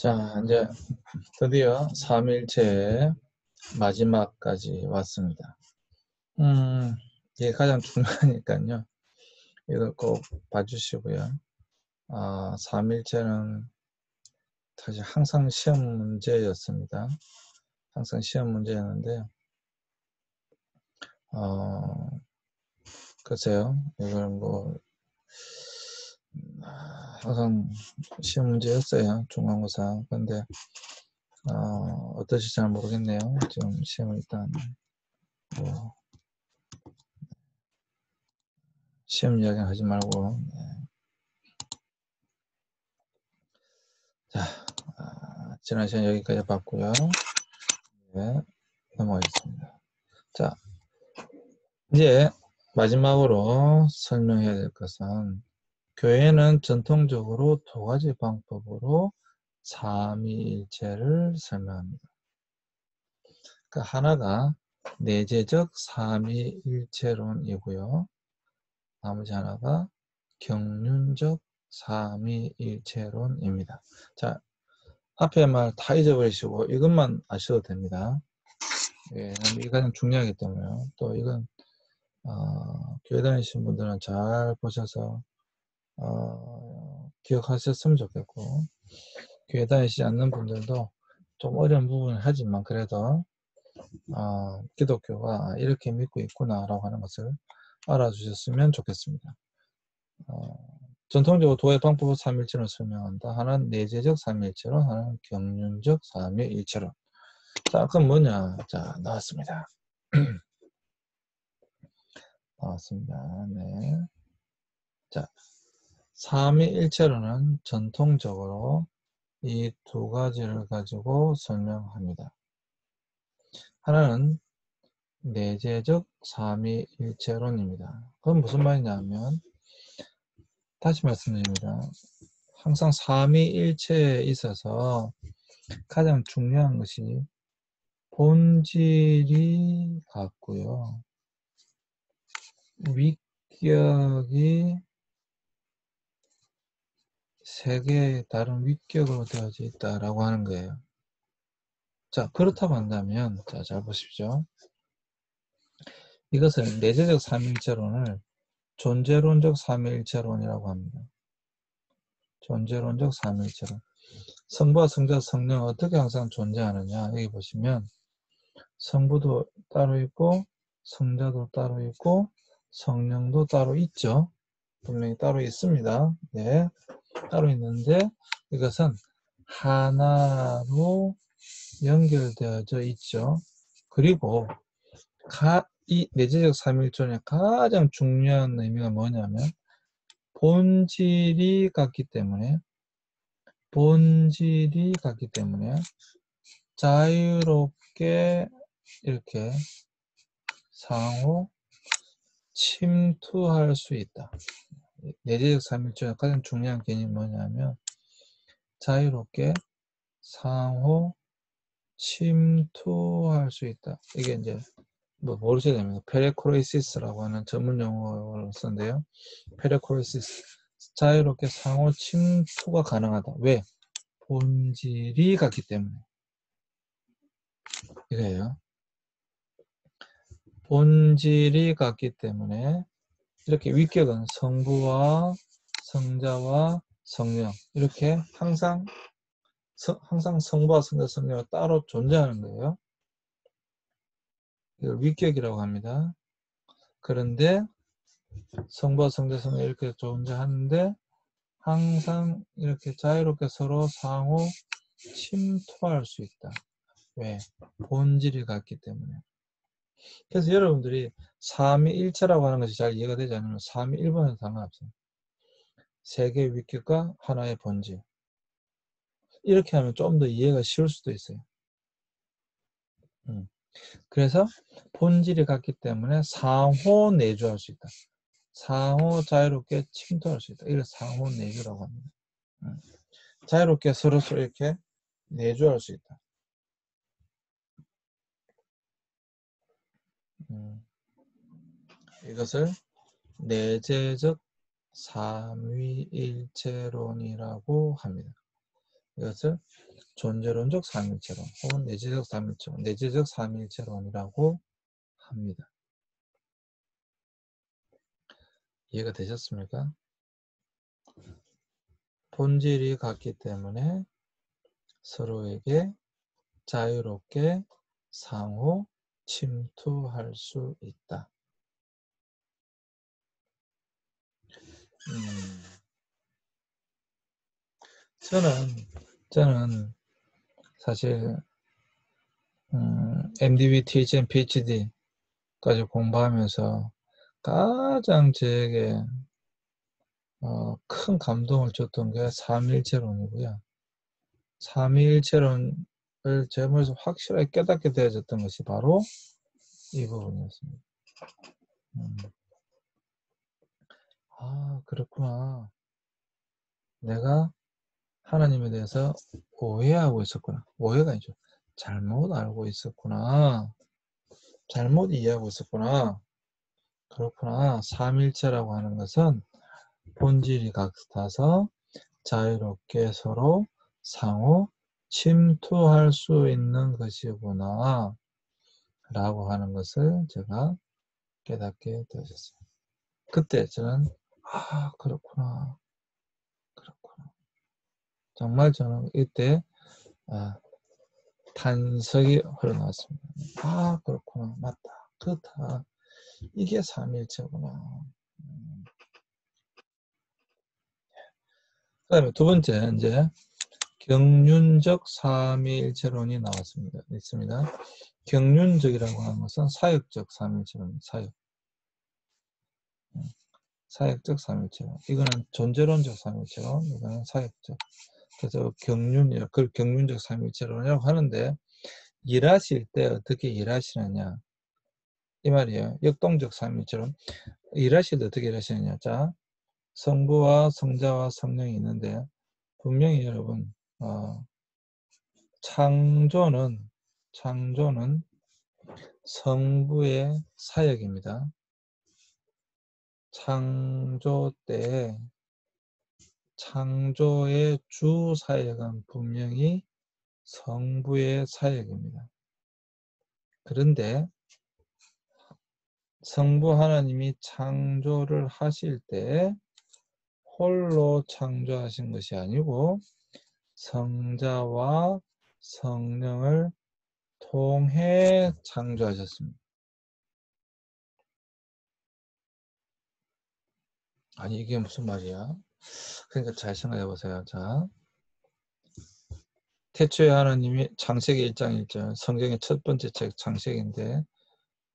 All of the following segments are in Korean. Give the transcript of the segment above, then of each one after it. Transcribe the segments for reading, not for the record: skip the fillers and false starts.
자, 이제 드디어 3일째 마지막까지 왔습니다. 이게 가장 중요하니까요. 이걸 꼭 봐주시고요. 3일째는 사실 항상 시험 문제였습니다. 항상 시험 문제였는데요. 글쎄요. 이걸 항상 시험 문제였어요. 중간고사. 근데 어떨지 잘 모르겠네요. 지금 시험을 일단 시험 이야기는 하지 말고. 자, 지난 시간 여기까지 봤고요. 네, 넘어가겠습니다. 자, 이제 마지막으로 설명해야 될 것은 교회는 전통적으로 두 가지 방법으로 삼위일체를 설명합니다. 그 하나가 내재적 삼위일체론이고요. 나머지 하나가 경륜적 삼위일체론입니다. 자, 앞에 말 다 잊어버리시고 이것만 아셔도 됩니다. 예, 이게 가장 중요하기 때문에요. 또 이건 교회 다니시는 분들은 잘 보셔서 기억하셨으면 좋겠고, 교회 다니시지 않는 분들도 좀 어려운 부분을 하지만 그래도 기독교가 이렇게 믿고 있구나 라고 하는 것을 알아주셨으면 좋겠습니다. 전통적으로 도의 방법으로 삼일체론을 설명한다. 하나는 내재적 삼일체론, 하나는 경륜적 삼위일체론. 자, 그럼 뭐냐? 자, 나왔습니다. 나왔습니다. 네. 자, 삼위일체론은 전통적으로 이 두 가지를 가지고 설명합니다. 하나는 내재적 삼위일체론입니다. 그건 무슨 말이냐면, 다시 말씀드립니다. 항상 삼위일체에 있어서 가장 중요한 것이 본질이 같고요. 위격이 세 개의 다른 위격으로 되어져 있다라고 하는 거예요. 자, 그렇다고 한다면, 자, 잘 보십시오. 이것을 내재적 삼위일체론을 존재론적 삼위일체론이라고 합니다. 존재론적 삼위일체론. 성부와 성자, 성령 어떻게 항상 존재하느냐. 여기 보시면 성부도 따로 있고 성자도 따로 있고 성령도 따로 있죠. 분명히 따로 있습니다. 네, 따로 있는데 이것은 하나로 연결되어져 있죠. 그리고 이 내재적 삼위일체론의 가장 중요한 의미가 뭐냐면 본질이 같기 때문에 자유롭게 이렇게 상호 침투할 수 있다. 내재적 삼위일체의 가장 중요한 개념이 뭐냐면 자유롭게 상호 침투할 수 있다. 이게 이제 모르셔야 됩니다. 페레코레시스라고 하는 전문 용어를 쓰는데요. 페레코레시스, 자유롭게 상호 침투가 가능하다. 왜? 본질이 같기 때문에. 이래요. 본질이 같기 때문에 이렇게 위격은 성부와 성자와 성령 이렇게 항상 성부와 성자, 성령이 따로 존재하는 거예요. 이걸 위격이라고 합니다. 그런데 성부와 성자, 성령 이렇게 존재하는데 항상 이렇게 자유롭게 서로 상호 침투할 수 있다. 왜? 본질이 같기 때문에. 그래서 여러분들이 삼위일체라고 하는 것이 잘 이해가 되지 않으면 삼위일본에서 상관없어요. 세 개의 위격과 하나의 본질. 이렇게 하면 좀 더 이해가 쉬울 수도 있어요. 그래서 본질이 같기 때문에 상호 내주할 수 있다. 상호 자유롭게 침투할 수 있다. 이걸 상호 내주라고 합니다. 자유롭게 서로 이렇게 내주할 수 있다. 이것을 내재적 삼위일체론이라고 합니다. 이것을 존재론적 삼일체론 혹은 내재적 삼일체론이라고 합니다. 이해가 되셨습니까? 본질이 같기 때문에 서로에게 자유롭게 상호 침투할 수 있다. 저는 사실 MDB, THM, PhD까지 공부하면서 가장 저에게 큰 감동을 줬던 게 삼위일체론이고요. 삼위일체론을 제 머릿속에 확실하게 깨닫게 되어졌던 것이 바로 이 부분이었습니다. 아, 그렇구나. 내가 하나님에 대해서 오해하고 있었구나. 오해가 아니죠. 잘못 알고 있었구나. 잘못 이해하고 있었구나. 그렇구나. 삼일체라고 하는 것은 본질이 같아서 자유롭게 서로 상호 침투할 수 있는 것이구나 라고 하는 것을 제가 깨닫게 되었어요. 그때 저는 그렇구나. 정말 저는 이때 탄석이 흘러나왔습니다. 그렇구나. 맞다. 그렇다. 이게 삼일체구나. 그 다음에 두 번째, 이제 경륜적 삼위일체론이 있습니다. 경륜적이라고 하는 것은 사역적 삼위일체론입니다. 사역적 삼위일체론. 이거는 존재론적 삼위일체론, 이거는 사역적. 그래서 그걸 경륜적 삼위일체론이라고 하는데, 일하실 때 어떻게 일하시느냐. 이 말이에요. 역동적 삼위일체론. 일하실 때 어떻게 일하시느냐. 자, 성부와 성자와 성령이 있는데, 분명히 여러분, 창조는 성부의 사역입니다. 창조 때 창조의 주 사역은 분명히 성부의 사역입니다. 그런데 성부 하나님이 창조를 하실 때 홀로 창조하신 것이 아니고 성자와 성령을 통해 창조하셨습니다. 아니 이게 무슨 말이야? 그러니까 잘 생각해 보세요. 자, 태초에 하나님이 창세기 1장 1절 성경의 첫 번째 책 창세기인데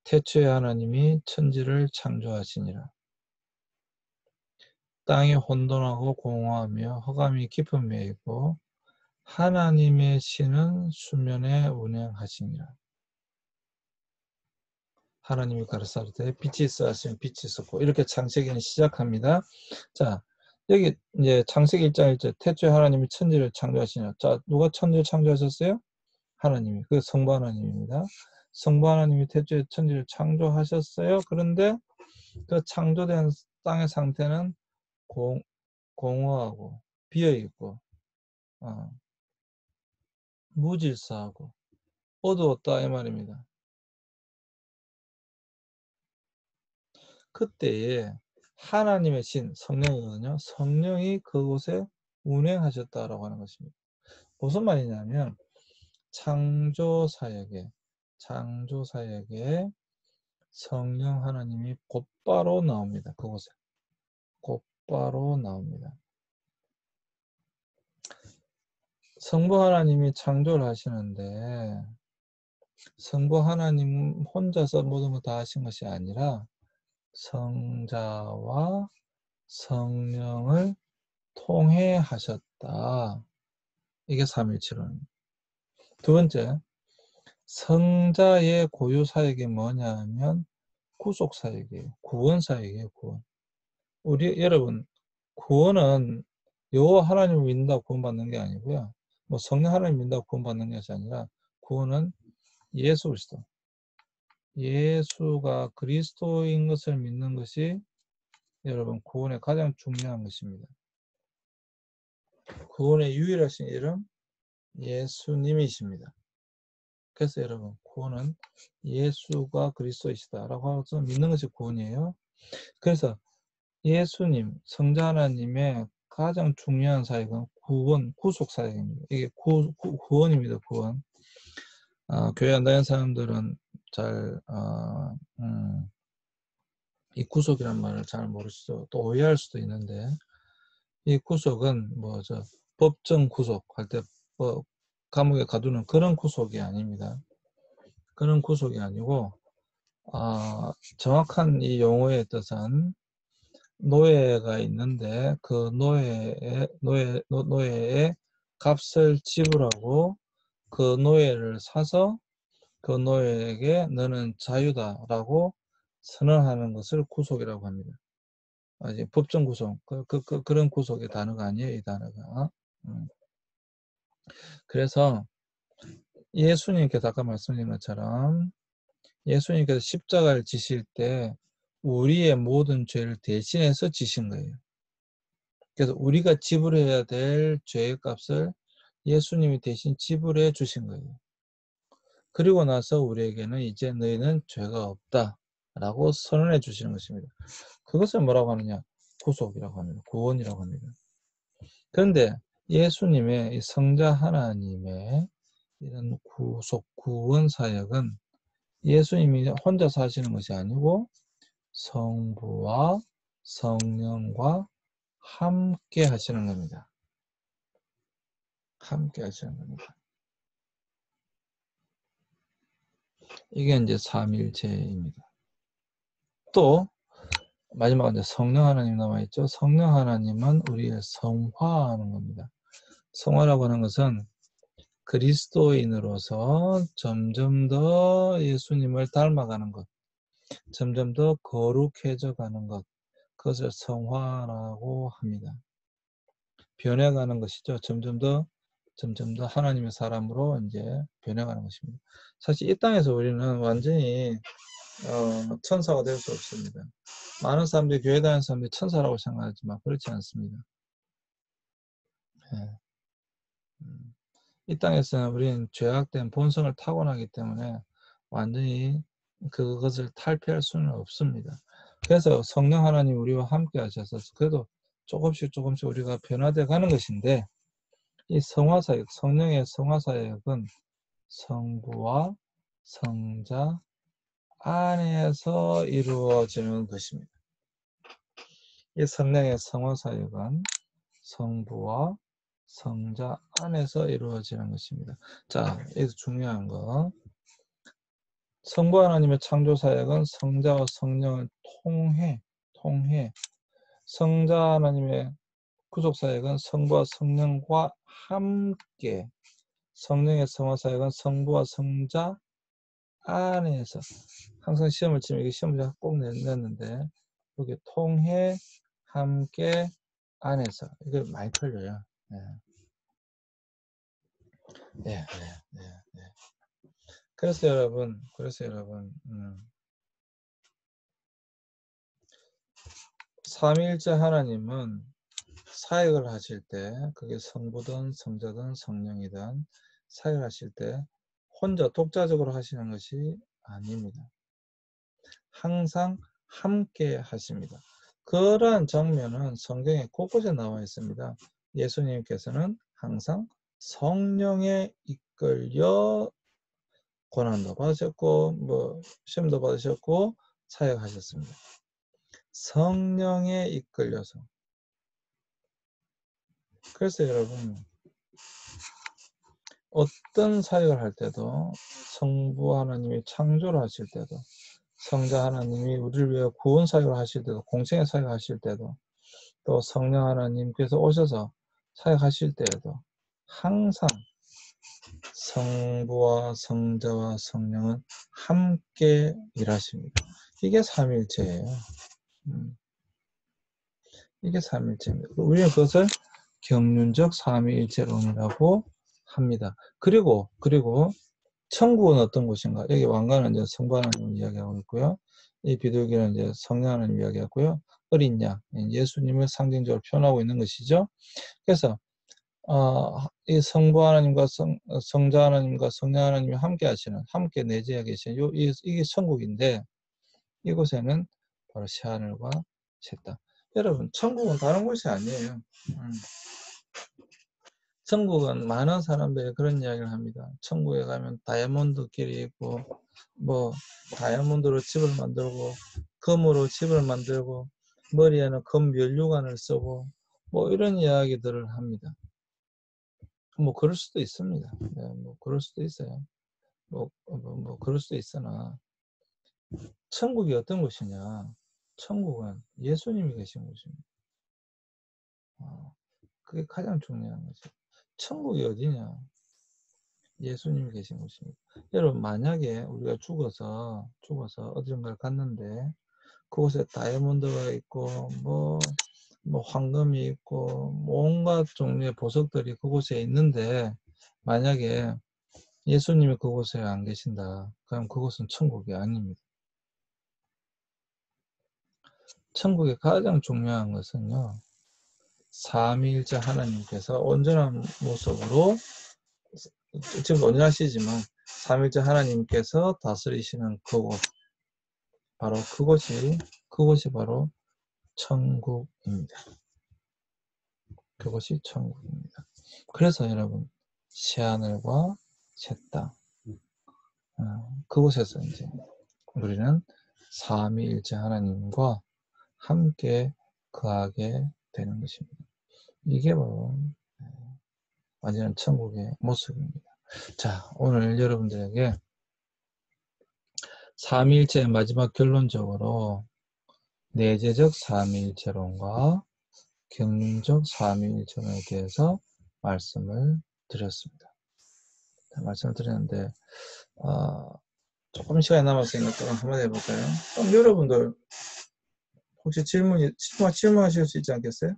태초에 하나님이 천지를 창조하시니라. 땅이 혼돈하고 공허하며 흑암이 깊음에 있고 하나님의 신은 수면에 운행하시니라. 하나님이 가르사르되 빛이 있어 하시면 빛이 있었고 이렇게 창세기는 시작합니다. 자, 여기 이제 창세기 1장 1절 태초에 하나님이 천지를 창조하시니라. 자, 누가 천지를 창조하셨어요? 하나님이. 그 성부 하나님입니다. 성부 하나님이 태초에 천지를 창조하셨어요. 그런데 그 창조된 땅의 상태는 공허하고 비어있고 무질서하고 어두웠다 이 말입니다. 그때에 하나님의 신 성령이거든요. 성령이 그곳에 운행하셨다라고 하는 것입니다. 무슨 말이냐면 창조 사역에 성령 하나님이 곧바로 나옵니다. 그곳에 곧바로 나옵니다. 성부 하나님이 창조를 하시는데 성부 하나님 혼자서 모든 걸 다 하신 것이 아니라 성자와 성령을 통해 하셨다. 이게 삼위일체론입니다. 두 번째, 성자의 고유 사역이 뭐냐 하면 구속 사역이에요. 구원 사역이에요. 구원. 여러분 구원은 여호와 하나님을 믿는다고 구원받는 게 아니고요. 뭐 성령 하나님 믿는다고 구원받는 것이 아니라 구원은 예수 그리스도. 예수가 그리스도인 것을 믿는 것이 여러분 구원의 가장 중요한 것입니다. 구원의 유일하신 이름 예수님이십니다. 그래서 여러분 구원은 예수가 그리스도이시다라고 해서 믿는 것이 구원이에요. 그래서 예수님, 성자 하나님의 가장 중요한 사역은 구원, 구속 사역입니다. 이게 구원입니다. 구원. 교회 안 다니는 사람들은 잘 이 구속이란 말을 잘 모르시죠. 또 오해할 수도 있는데 이 구속은 뭐죠? 법정 구속할 때 감옥에 가두는 그런 구속이 아닙니다. 그런 구속이 아니고 정확한 이 용어의 뜻은 노예가 있는데 그 노예의 값을 지불하고 그 노예를 사서 그 노예에게 너는 자유다라고 선언하는 것을 구속이라고 합니다. 이제 법정 구속, 그런 구속의 단어가 아니에요, 이 단어가. 그래서 예수님께서 아까 말씀드린 것처럼 예수님께서 십자가를 지실 때 우리의 모든 죄를 대신해서 지신 거예요. 그래서 우리가 지불해야 될 죄의 값을 예수님이 대신 지불해 주신 거예요. 그리고 나서 우리에게는 이제 너희는 죄가 없다라고 선언해 주시는 것입니다. 그것을 뭐라고 하느냐? 구속이라고 합니다. 구원이라고 합니다. 그런데 예수님의 성자 하나님의 이런 구속, 구원 사역은 예수님이 혼자서 하시는 것이 아니고 성부와 성령과 함께 하시는 겁니다. 함께 하시는 겁니다. 이게 이제 삼위일체입니다. 또 마지막으로 이제 성령 하나님 남아있죠. 성령 하나님은 우리의 성화하는 겁니다. 성화라고 하는 것은 그리스도인으로서 점점 더 예수님을 닮아가는 것, 점점 더 거룩해져 가는 것, 그것을 성화라고 합니다. 변해가는 것이죠. 점점 더 하나님의 사람으로 이제 변해가는 것입니다. 사실 이 땅에서 우리는 완전히 천사가 될 수 없습니다. 많은 사람들이 교회 다니는 사람들이 천사라고 생각하지만 그렇지 않습니다. 예. 이 땅에서는 우리는 죄악된 본성을 타고나기 때문에 완전히 그것을 탈피할 수는 없습니다. 그래서 성령 하나님 우리와 함께 하셔서 그래도 조금씩 우리가 변화되어 가는 것인데 이 성화사역, 성령의 성화사역은 성부와 성자 안에서 이루어지는 것입니다. 이 성령의 성화사역은 성부와 성자 안에서 이루어지는 것입니다. 자, 여기서 중요한 거. 성부 하나님의 창조사역은 성자와 성령을 통해. 성자 하나님의 구속사역은 성부와 성령과 함께. 성령의 성화사역은 성부와 성자 안에서. 항상 시험을 치면 이게 시험을 제가 꼭 냈는데 여기 통해, 함께, 안에서. 이게 많이 틀려요. 네. 네. 그래서 여러분, 삼위일체 하나님은 사역을 하실 때, 그게 성부든 성자든 성령이든 사역을 하실 때 혼자 독자적으로 하시는 것이 아닙니다. 항상 함께 하십니다. 그러한 장면은 성경에 곳곳에 나와 있습니다. 예수님께서는 항상 성령에 이끌려 고난도 받으셨고 시험도 받으셨고 사역하셨습니다. 성령에 이끌려서. 그래서 여러분 어떤 사역을 할 때도 성부 하나님이 창조를 하실 때도 성자 하나님이 우리를 위해 구원 사역을 하실 때도 공생의 사역을 하실 때도 또 성령 하나님께서 오셔서 사역하실 때에도 항상 성부와 성자와 성령은 함께 일하십니다. 이게 삼위일체예요. 이게 삼위일체입니다. 우리는 그것을 경륜적 삼위일체론이라고 합니다. 그리고 천국은 어떤 곳인가? 여기 왕관은 이제 성부 하나님을 이야기하고 있고요. 이 비둘기는 이제 성령 하나님 이야기하고요. 어린 양, 예수님을 상징적으로 표현하고 있는 것이죠. 그래서 이 성부 하나님과 성자 하나님과 성령 하나님이 함께 내재해 계시는 이게 천국인데, 이곳에는 바로 새하늘과 새 땅. 여러분, 천국은 다른 곳이 아니에요. 천국은 많은 사람들이 그런 이야기를 합니다. 천국에 가면 다이아몬드 길이 있고, 뭐 다이아몬드로 집을 만들고, 금으로 집을 만들고, 머리에는 금 면류관을 쓰고, 뭐 이런 이야기들을 합니다. 뭐 그럴 수도 있습니다. 네, 뭐 그럴 수도 있어요. 뭐 그럴 수도 있으나, 천국이 어떤 곳이냐? 천국은 예수님이 계신 곳입니다. 그게 가장 중요한 거죠. 천국이 어디냐? 예수님이 계신 곳입니다. 여러분, 만약에 우리가 죽어서 어딘가를 갔는데, 그곳에 다이아몬드가 있고, 뭐 황금이 있고, 온갖 종류의 보석들이 그곳에 있는데, 만약에 예수님이 그곳에 안 계신다, 그럼 그곳은 천국이 아닙니다. 천국의 가장 중요한 것은요, 삼위일체 하나님께서 온전한 모습으로, 지금 온전하시지만 삼위일체 하나님께서 다스리시는 그곳, 바로 그곳이 바로 천국입니다. 그것이 천국입니다. 그래서 여러분, 새하늘과 새 땅, 그곳에서 이제 우리는 삼위일체 하나님과 함께 거하게 되는 것입니다. 이게 바로 완전한 천국의 모습입니다. 자, 오늘 여러분들에게 삼위일체의 마지막 결론적으로 내재적 삼위일체론과 경륜적 삼위일체론에 대해서 말씀을 드렸습니다. 말씀을 드렸는데 조금 시간이 남았으니까 한번 해볼까요? 그럼 여러분들 혹시 질문하실 수 있지 않겠어요?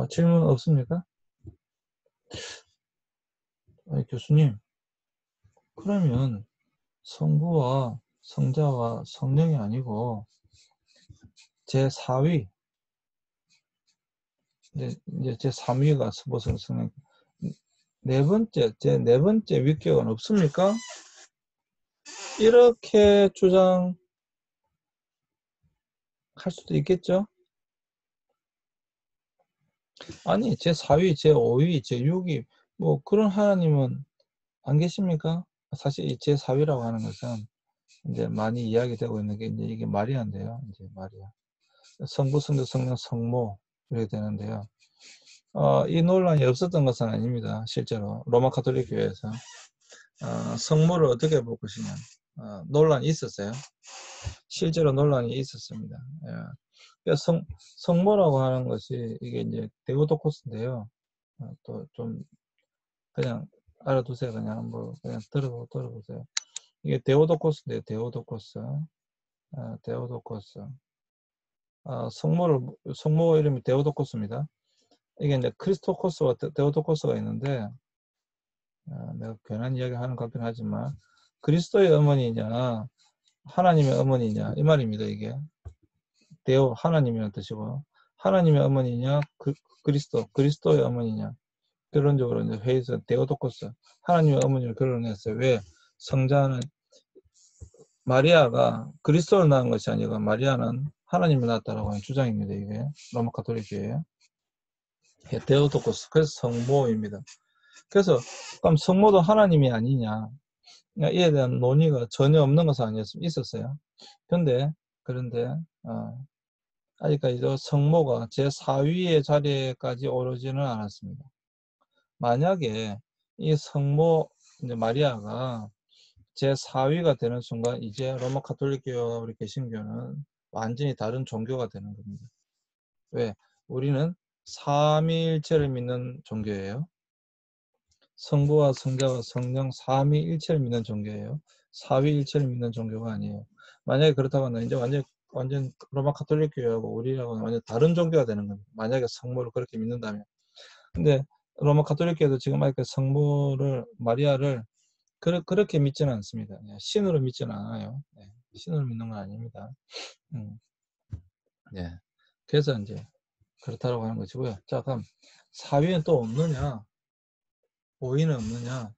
질문 없습니까? 아니, 교수님, 그러면 성부와 성자와 성령이 아니고 제4위, 이제 제3위가 무슨 성령, 제 네 번째 위격은 없습니까? 이렇게 주장할 수도 있겠죠? 아니, 제4위, 제5위, 제6위, 뭐 그런 하나님은 안 계십니까? 사실 이 제4위라고 하는 것은 이제 많이 이야기되고 있는 게 이제 이게 마리아인데요. 이제 마리아. 성부, 성자, 성령, 성모 이렇게 되는데요. 이 논란이 없었던 것은 아닙니다. 실제로 로마 가톨릭 교회에서 성모를 어떻게 볼 것이냐 논란이 있었어요. 실제로 논란이 있었습니다. 예. 성모라고 하는 것이 이게 이제 데오도코스인데요. 또 좀 그냥 알아두세요. 그냥 그냥 들어보세요. 이게 데오도코스인데요. 데오도코스. 데오도코스. 성모 이름이 데오도코스입니다. 이게 이제 크리스토코스와 데오도코스가 있는데, 내가 괜한 이야기 하는 것 같긴 하지만, 그리스도의 어머니냐, 하나님의 어머니냐, 이 말입니다, 이게. 하나님이라는 뜻이고, 하나님의 어머니냐, 그리스도의 어머니냐. 결론적으로 이제 회의에서 데오도코스, 하나님의 어머니를 결론했어요. 왜? 성자는, 마리아가 그리스도를 낳은 것이 아니고, 마리아는 하나님을 낳았다라고 하는 주장입니다, 이게. 로마 가톨릭 교회에. 데오도코스, 그래서 성모입니다. 그래서 그럼 성모도 하나님이 아니냐, 이에 대한 논의가 전혀 없는 것은 아니었습니다. 있었어요. 그런데 아직까지 성모가 제4위의 자리에까지 오르지는 않았습니다. 만약에 이 성모 이제 마리아가 제4위가 되는 순간 이제 로마 가톨릭 교회와 우리 개신교는 완전히 다른 종교가 되는 겁니다. 왜? 우리는 삼위일체를 믿는 종교예요. 성부와 성자와 성령 삼위일체를 믿는 종교예요. 사위일체를 믿는 종교가 아니에요. 만약에 그렇다고 하면 이제 완전 로마 가톨릭 교회하고 우리하고는 완전 다른 종교가 되는 겁니다. 만약에 성모를 그렇게 믿는다면. 근데 로마 가톨릭 교회도 지금 아직 성모를 마리아를 그렇게 믿지는 않습니다. 신으로 믿지는 않아요. 네. 신으로 믿는 건 아닙니다. 네. 그래서 이제 그렇다고 하는 것이고요. 자, 그럼 사위는 또 없느냐? 오이는 없느냐?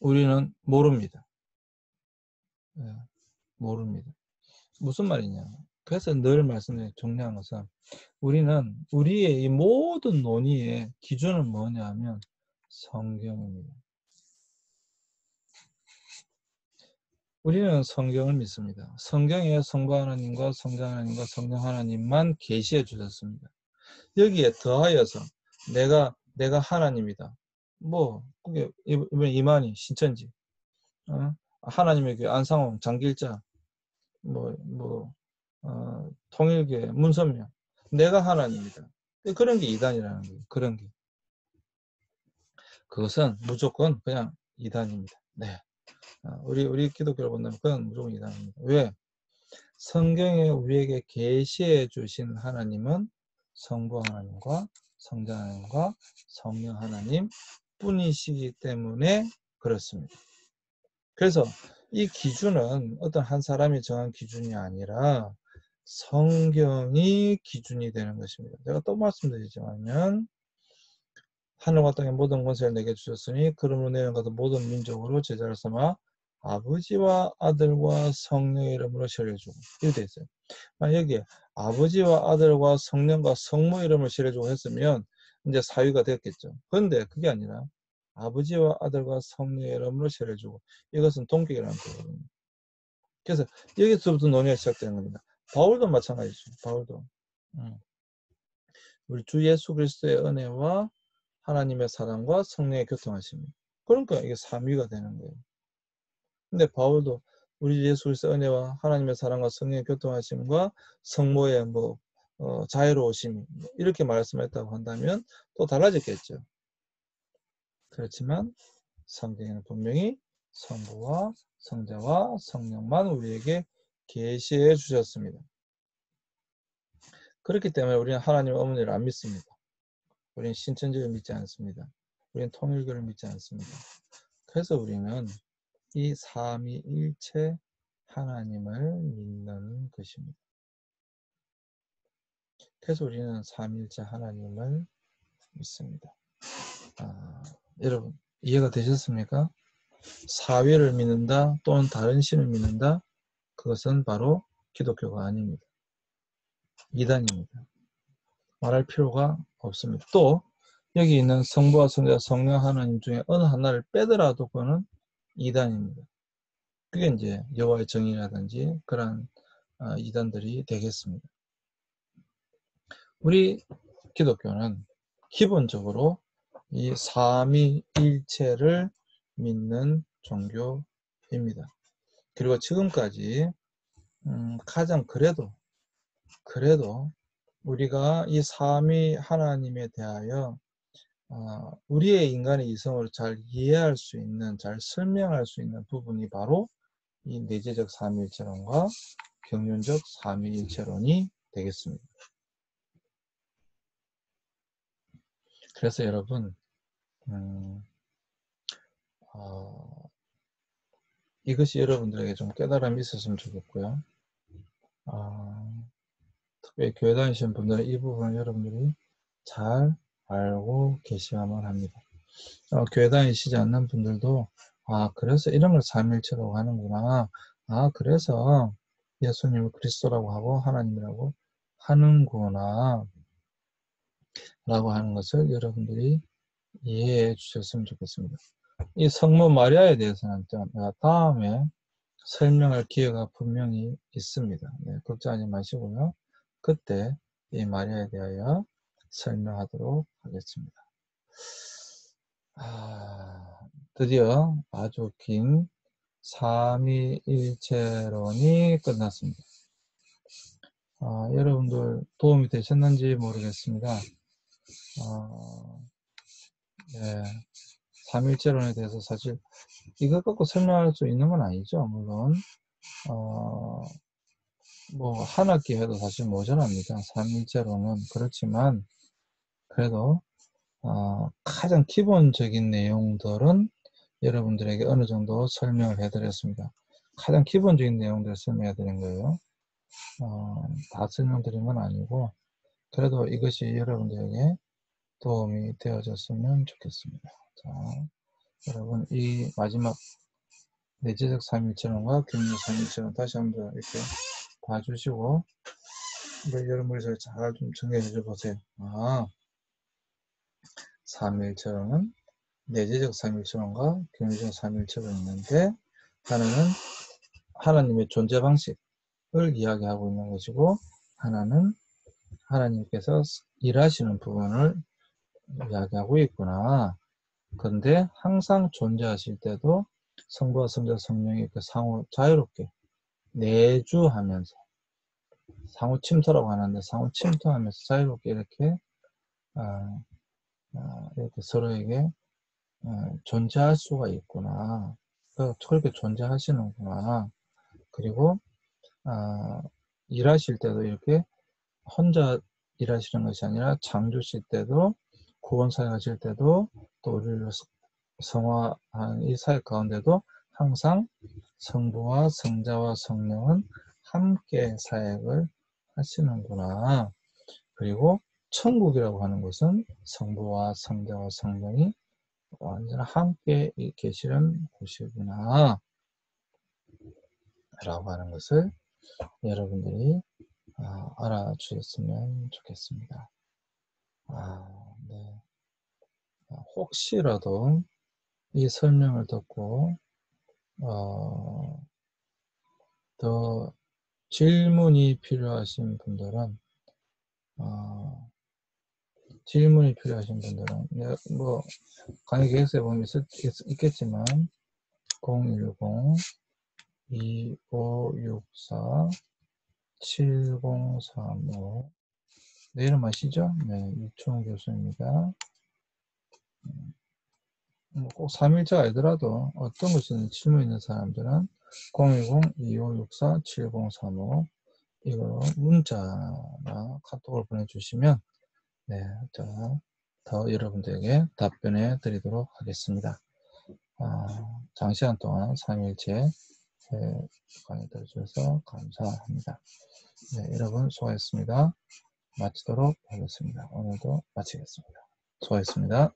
우리는 모릅니다. 예, 모릅니다. 무슨 말이냐? 그래서 늘 말씀드린 중요한 것은 우리는 우리의 이 모든 논의의 기준은 뭐냐면 성경입니다. 우리는 성경을 믿습니다. 성경에 성부 하나님과 성자 하나님과 성령 하나님만 계시해 주셨습니다. 여기에 더하여서 내가 하나님이다. 뭐 그게 이번에 이만희 신천지, 하나님의 교회 안상홍 장길자, 통일교회 문선명, 내가 하나님이다. 그런 게 이단이라는 거예요. 그런 게. 그것은 무조건 그냥 이단입니다. 네. 우리 기독교를 본다면 그건 무조건 이단입니다. 왜? 성경에 우리에게 계시해 주신 하나님은 성부 하나님과 성자 하나님과 성령 하나님 뿐이시기 때문에 그렇습니다. 그래서 이 기준은 어떤 한 사람이 정한 기준이 아니라 성경이 기준이 되는 것입니다. 제가 또 말씀드리지만 하늘과 땅의 모든 권세를 내게 주셨으니 그러므로 내는 것은 모든 민족으로 제자를 삼아 아버지와 아들과 성령의 이름으로 세례주고 이렇게 되어 있어요. 여기에 아버지와 아들과 성령과 성모 이름을 세례주고 했으면 이제 사위가 됐겠죠. 그런데 그게 아니라 아버지와 아들과 성령의 이름으로 세례주고 이것은 동격이라는 거거든요. 그래서 여기서부터 논의가 시작되는 겁니다. 바울도 마찬가지죠. 바울도 우리 주 예수 그리스도의 은혜와 하나님의 사랑과 성령의 교통하심입니다. 그러니까 이게 삼위가 되는 거예요. 근데 바울도 우리 예수 그리스도의 은혜와 하나님의 사랑과 성령의 교통하심과 성모의 자유로우심 이렇게 말씀했다고 한다면 또 달라졌겠죠. 그렇지만 성경에는 분명히 성부와 성자와 성령만 우리에게 계시해 주셨습니다. 그렇기 때문에 우리는 하나님 어머니를 안 믿습니다. 우리는 신천지를 믿지 않습니다. 우리는 통일교를 믿지 않습니다. 그래서 우리는 이 삼위일체 하나님을 믿는 것입니다. 그래서 우리는 삼위일체 하나님을 믿습니다. 여러분 이해가 되셨습니까? 사위를 믿는다 또는 다른 신을 믿는다, 그것은 바로 기독교가 아닙니다. 이단입니다. 말할 필요가 없습니다. 또 여기 있는 성부와 성자 성령 하나님 중에 어느 하나를 빼더라도 그거는 이단입니다. 그게 이제 여호와의 정의라든지 그런 이단들이 되겠습니다. 우리 기독교는 기본적으로 이 삼위일체를 믿는 종교입니다. 그리고 지금까지 가장 그래도 우리가 이 삼위 하나님에 대하여 우리의 인간의 이성을 잘 이해할 수 있는, 잘 설명할 수 있는 부분이 바로 이 내재적 삼위일체론과 경륜적 삼위일체론이 되겠습니다. 그래서 여러분 이것이 여러분들에게 좀 깨달음이 있었으면 좋겠고요. 특별히 교회 다니시는 분들은 이 부분을 여러분들이 잘 알고 계셔야만 합니다. 교회 다니시지 않는 분들도 그래서 이런 걸 삼위일체라고 하는구나. 그래서 예수님을 그리스도라고 하고 하나님이라고 하는구나 라고 하는 것을 여러분들이 이해해 주셨으면 좋겠습니다. 이 성모 마리아에 대해서는 내가 다음에 설명할 기회가 분명히 있습니다. 네, 걱정하지 마시고요. 그때 이 마리아에 대하여 설명하도록 하겠습니다. 드디어 아주 긴 삼위일체론이 끝났습니다. 여러분들 도움이 되셨는지 모르겠습니다. 네, 삼위일체론에 대해서 사실 이것 갖고 설명할 수 있는 건 아니죠. 물론 한 학기 해도 사실 모자랍니다. 삼위일체론은. 그렇지만 그래도 가장 기본적인 내용들은 여러분들에게 어느 정도 설명을 해드렸습니다. 가장 기본적인 내용들을 설명해 드린 거예요. 다 설명드린 건 아니고 그래도 이것이 여러분들에게 도움이 되어졌으면 좋겠습니다. 자, 여러분 이 마지막 내재적 삼일체론과 균형 삼일체론 다시 한번 이렇게 봐주시고 여러분 머릿속에 잘 좀 정리해 보세요. 아, 삼일체론은 내재적 삼일체론과 균형적 삼일체론이 있는데 하나는 하나님의 존재 방식을 이야기하고 있는 것이고 하나는 하나님께서 일하시는 부분을 이야기하고 있구나. 그런데 항상 존재하실 때도 성부와 성자 성령이 이렇게 상호 자유롭게 내주하면서 상호 침투라고 하는데 상호 침투하면서 자유롭게 이렇게 이렇게 서로에게 존재할 수가 있구나. 그렇게 존재하시는구나. 그리고 일하실 때도 이렇게 혼자 일하시는 것이 아니라 창조실 때도 구원사역 하실 때도 또 우리를 성화한 이 사역 가운데도 항상 성부와 성자와 성령은 함께 사역을 하시는구나. 그리고 천국이라고 하는 것은 성부와 성자와 성령이 완전히 함께 계시는 곳이구나 라고 하는 것을 여러분들이 알아주셨으면 좋겠습니다. 네. 혹시라도 이 설명을 듣고 더 질문이 필요하신 분들은 뭐 강의 계획서에 보면 있겠지만 010-2564-7035 내 이름 아시죠? 네, 유충 교수입니다. 꼭 3일자가 아니더라도 어떤 것이든 질문 있는 사람들은 010-2564-7035 이거 문자나 카톡을 보내주시면 네, 제가 더 여러분들에게 답변해 드리도록 하겠습니다. 장시간 동안 3일째 강의 들어주셔서 감사합니다. 네, 여러분 수고하셨습니다. 마치도록 하겠습니다. 오늘도 마치겠습니다. 수고하셨습니다.